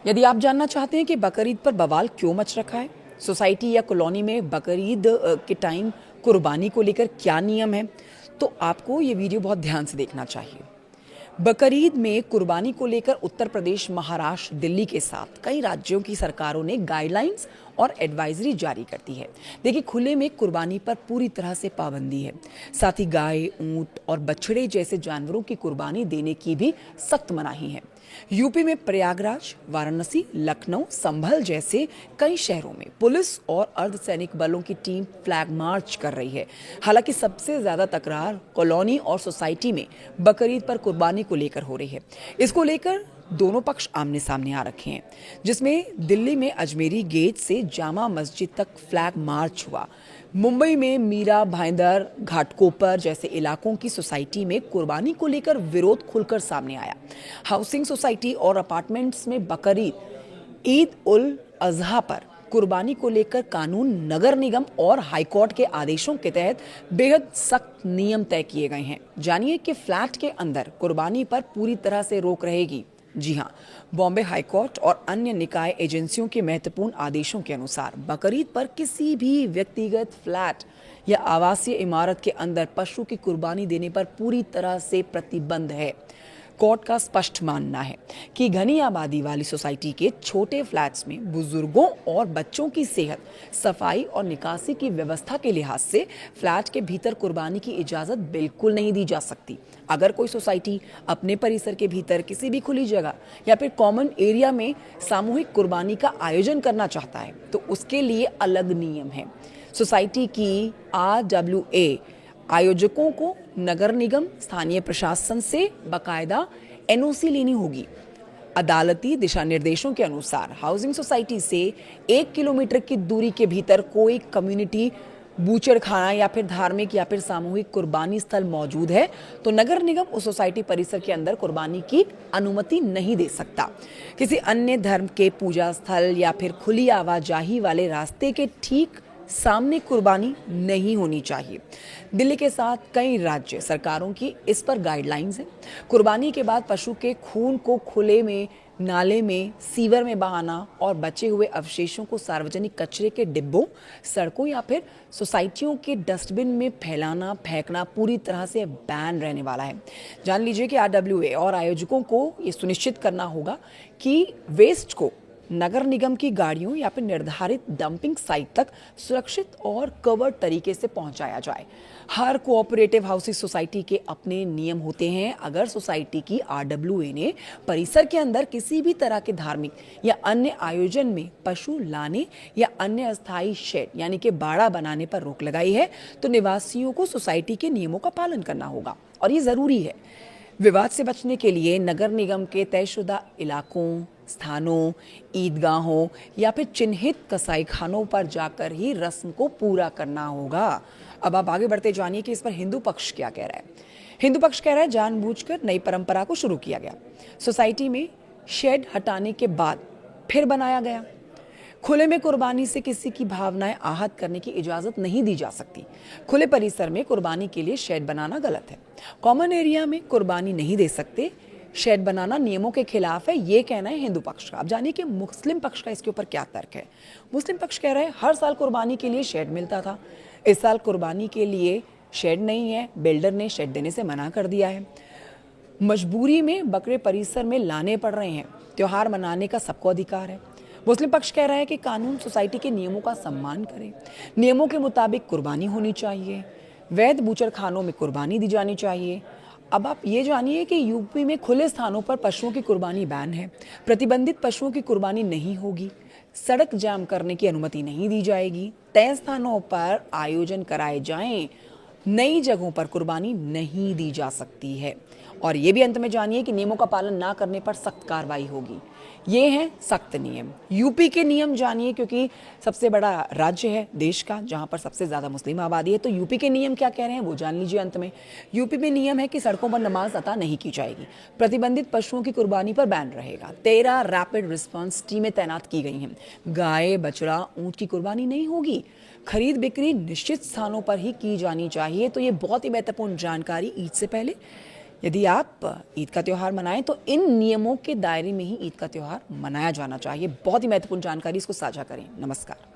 यदि आप जानना चाहते हैं कि बकरीद पर बवाल क्यों मच रखा है, सोसाइटी या कॉलोनी में बकरीद के टाइम कुर्बानी को लेकर क्या नियम है, तो आपको ये वीडियो बहुत ध्यान से देखना चाहिए। बकरीद में कुर्बानी को लेकर उत्तर प्रदेश, महाराष्ट्र, दिल्ली के साथ कई राज्यों की सरकारों ने गाइडलाइंस और एडवाइजरी जारी करती है। देखिए, खुले में कुर्बानी पर पूरी तरह से पाबंदी है। साथ ही गाय, ऊंट और बछड़े जैसे जानवरों की कुर्बानी देने की भी सख्त मनाही है। यूपी में प्रयागराज, वाराणसी, लखनऊ, संभल जैसे कई शहरों में पुलिस और अर्धसैनिक बलों की टीम फ्लैग मार्च कर रही है। हालांकि सबसे ज्यादा तकरार कॉलोनी और सोसाइटी में बकरीद पर कुर्बानी को लेकर हो रही है। इसको लेकर दोनों पक्ष आमने सामने आ रखे हैं, जिसमें दिल्ली में अजमेरी गेट से जामा मस्जिद तक फ्लैग मार्च हुआ। मुंबई में मीरा भाईंदर, घाटकोपर जैसे इलाकों की सोसाइटी में कुर्बानी को लेकर विरोध खुलकर सामने आया। हाउसिंग सोसाइटी और अपार्टमेंट्स में बकरीद ईद उल अजहा पर कुर्बानी को लेकर कानून, नगर निगम और हाईकोर्ट के आदेशों के तहत बेहद सख्त नियम तय किए गए हैं। जानिए कि फ्लैट के अंदर कुर्बानी पर पूरी तरह से रोक रहेगी। जी हां, बॉम्बे हाईकोर्ट और अन्य निकाय एजेंसियों के महत्वपूर्ण आदेशों के अनुसार बकरीद पर किसी भी व्यक्तिगत फ्लैट या आवासीय इमारत के अंदर पशु की कुर्बानी देने पर पूरी तरह से प्रतिबंध है। कोर्ट का स्पष्ट मानना है कि घनी आबादी वाली सोसाइटी के छोटे फ्लैट्स में बुजुर्गों और बच्चों की सेहत, सफाई और निकासी की व्यवस्था के लिहाज से फ्लैट के भीतर कुर्बानी की इजाज़त बिल्कुल नहीं दी जा सकती। अगर कोई सोसाइटी अपने परिसर के भीतर किसी भी खुली जगह या फिर कॉमन एरिया में सामूहिक कुर्बानी का आयोजन करना चाहता है तो उसके लिए अलग नियम है। सोसाइटी की RWA आयोजकों को नगर निगम, स्थानीय प्रशासन से बाकायदा NOC लेनी होगी। अदालती दिशा निर्देशों के अनुसार हाउसिंग सोसाइटी से 1 किलोमीटर की दूरी के भीतर कोई कम्युनिटी बूचड़ खाना या फिर धार्मिक या फिर सामूहिक कुर्बानी स्थल मौजूद है तो नगर निगम उस सोसाइटी परिसर के अंदर कुर्बानी की अनुमति नहीं दे सकता। किसी अन्य धर्म के पूजा स्थल या फिर खुली आवाजाही वाले रास्ते के ठीक सामने कुर्बानी नहीं होनी चाहिए। दिल्ली के साथ कई राज्य सरकारों की इस पर गाइडलाइंस हैं। कुर्बानी के बाद पशु के खून को खुले में, नाले में, सीवर में बहाना और बचे हुए अवशेषों को सार्वजनिक कचरे के डिब्बों, सड़कों या फिर सोसाइटियों के डस्टबिन में फैलाना, फेंकना पूरी तरह से बैन रहने वाला है। जान लीजिए कि RWA और आयोजकों को ये सुनिश्चित करना होगा कि वेस्ट को नगर निगम की गाड़ियों या फिर निर्धारित डंपिंग साइट तक सुरक्षित और कवर्ड तरीके से पहुंचाया जाए। हर कोऑपरेटिव हाउसिंग सोसाइटी के अपने नियम होते हैं। अगर सोसाइटी की RWA ने परिसर के अंदर किसी भी तरह के धार्मिक या अन्य आयोजन में पशु लाने या अन्य अस्थायी शेड यानी कि बाड़ा बनाने पर रोक लगाई है तो निवासियों को सोसाइटी के नियमों का पालन करना होगा और ये जरूरी है। विवाद से बचने के लिए नगर निगम के तयशुदा इलाकों, स्थानों, ईदगाहों या फिर चिन्हित कसाईखानों पर जाकर ही रस्म को पूरा करना होगा। अब आप आगे बढ़ते जानिए कि इस पर हिंदू पक्ष क्या कह रहा है। हिंदू पक्ष कह रहा है जानबूझकर नई परंपरा को शुरू किया गया। सोसाइटी में शेड हटाने के बाद फिर बनाया गया। खुले में कुर्बानी से किसी की भावनाएं आहत करने की इजाजत नहीं दी जा सकती। खुले परिसर में कुर्बानी के लिए शेड बनाना गलत है। कॉमन एरिया में कुर्बानी नहीं दे सकते। शेड बनाना नियमों के खिलाफ है, ये कहना है हिंदू पक्ष का। अब जानिए कि मुस्लिम पक्ष का इसके ऊपर क्या तर्क है। मुस्लिम पक्ष कह रहा है हर साल कुर्बानी के लिए शेड मिलता था, इस साल कुर्बानी के लिए शेड नहीं है, बिल्डर ने शेड देने से मना कर दिया है। मजबूरी में बकरे परिसर में लाने पड़ रहे हैं। त्योहार मनाने का सबको अधिकार है। मुस्लिम पक्ष कह रहा है कि कानून सोसाइटी के नियमों का सम्मान करे, नियमों के मुताबिक कुर्बानी होनी चाहिए, वैध बूचड़ खानों में कुर्बानी दी जानी चाहिए। अब आप ये जानिए कि यूपी में खुले स्थानों पर पशुओं की कुर्बानी बैन है। प्रतिबंधित पशुओं की कुर्बानी नहीं होगी। सड़क जाम करने की अनुमति नहीं दी जाएगी। तय स्थानों पर आयोजन कराए जाएं। नई जगहों पर कुर्बानी नहीं दी जा सकती है। और ये भी अंत में जानिए कि नियमों का पालन ना करने पर सख्त कार्रवाई होगी। ये हैं सख्त नियम। यूपी के नियम जानिए, क्योंकि सबसे बड़ा राज्य है देश का जहां पर सबसे ज्यादा मुस्लिम आबादी है, तो यूपी के नियम क्या कह रहे हैं वो जान लीजिए अंत में। यूपी में नियम है कि सड़कों पर नमाज अता नहीं की जाएगी। प्रतिबंधित पशुओं की कुर्बानी पर बैन रहेगा। 13 रैपिड रिस्पांस टीमें तैनात की गई हैं। गाय, बछड़ा, ऊंट की कुर्बानी नहीं होगी। खरीद बिक्री निश्चित स्थानों पर ही की जानी चाहिए। तो ये बहुत ही महत्वपूर्ण जानकारी ईद से पहले यदि आप ईद का त्यौहार मनाएं तो इन नियमों के दायरे में ही ईद का त्यौहार मनाया जाना चाहिए। बहुत ही महत्वपूर्ण जानकारी, इसको साझा करें। नमस्कार।